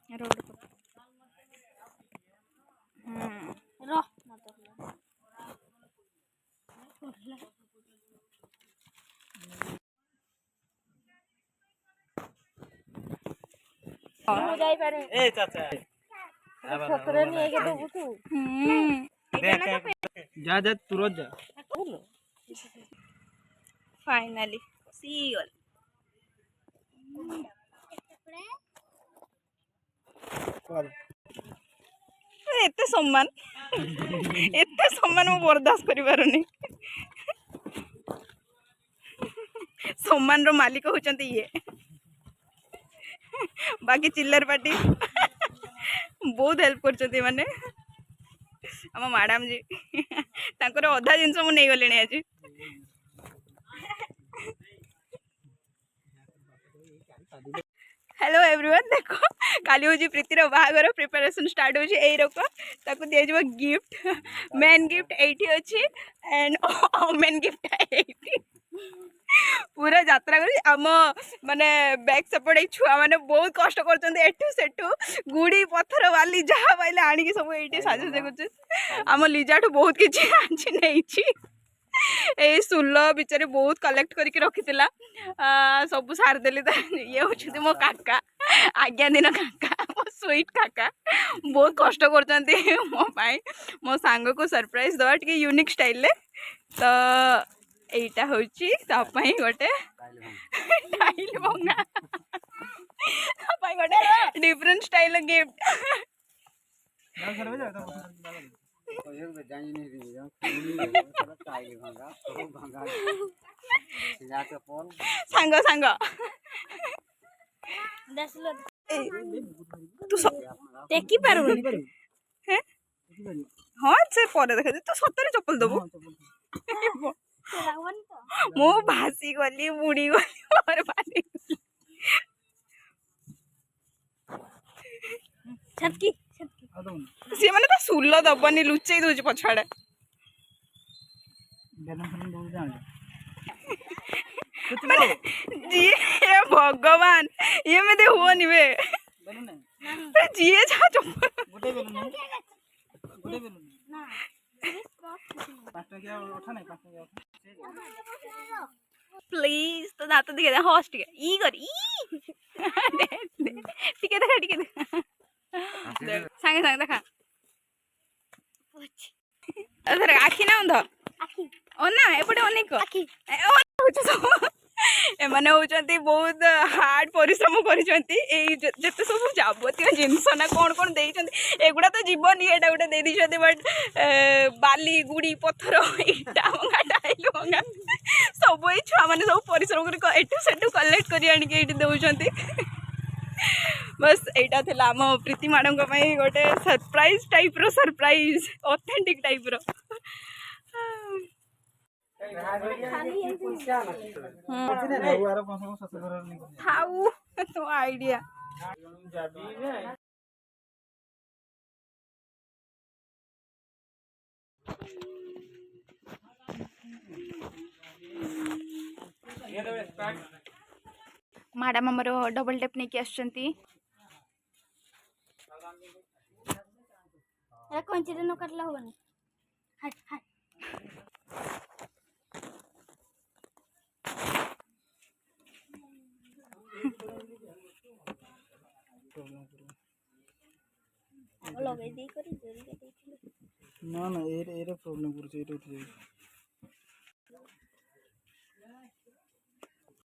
road पर रो ए चाचा सतरे नहीं के दबु तू जा जा तुरंत जा फाइनली सीगल एते सम्मान मु बर्दाश्त करि पारुनी सम्मान रो मालिक होचंती ये बाकी चिल्लर पार्टी बहुत हेल्प करचंती माने हम मैडम जी तांकर अधा जिनस मु नहीं गलेनी आज हेलो एवरीवन देखो काली हूँ प्रीतिर बाहागर प्रिपरेशन स्टार्ट होची एई रोक ताको दिया जब गिफ्ट मेन गिफ्ट एठी अछि एंड मेन गिफ्ट एठी पूरा यात्रा करी आम माने बैक सपोर्ट छुआ मैंने बहुत कष्ट कर एठू सेठू गुड़ी पत्थर वाली जहाँ पाइले आणिकी सब ये साजसजा कर आम लिजाठू बहुत किसी आज नहीं ये सुल बिचारे बहुत कलेक्ट करके रखी सब सारदेली ये हूँ मो काका आज्ञा दिन काका मो स्वीट काका बहुत कष्ट कर मो सांग को सरप्राइज दवा टे यूनिक स्टाइल तो एटा हूँ गोटे टाइल भंगा गोटे डिफरेंट स्टाइल गिफ्ट सांग सांग तू टेकी पार हाँ से पर देखा तू सतरे चप्पल दबु मु भासी गली बुड़ी गली पानी छटकी सी मैंने तो सुल दबनी लुचई दूची पछाड़े जी भगवान ये में हुआ बे जी जा प्लीज तो दात दिखे दे हॉस्ट ई कर ई टिके देखा टिके सांगे सांगे देखा आखि ना अंध आखि ना एपटे अनेक आखि एमाने होचंती बहुत हार्ड परिश्रम करते सब जावतीय जिनस ना कौन कौन देइछंती एगुड़ा तो जीवन एटा गोटे दे दीछंती बट बाली गुड़ी पत्थर इटा भंगा टाइल भंगा सब ये छुआ मैंने सब परिश्रम कर एटू सेटू कलेक्ट कर आनिके दौरान बस एटा थिला आम प्रीति मैडम गोटे सरप्राइज टाइप रो सरप्राइज ऑथेंटिक टाइप रो थाऊ तो आइडिया मैडम आमर डबल टेप नहीं आसचंती कंची न काटला होनी हाय हाय लगे दी करी जल्दी ना ना एरे प्रॉब्लम कर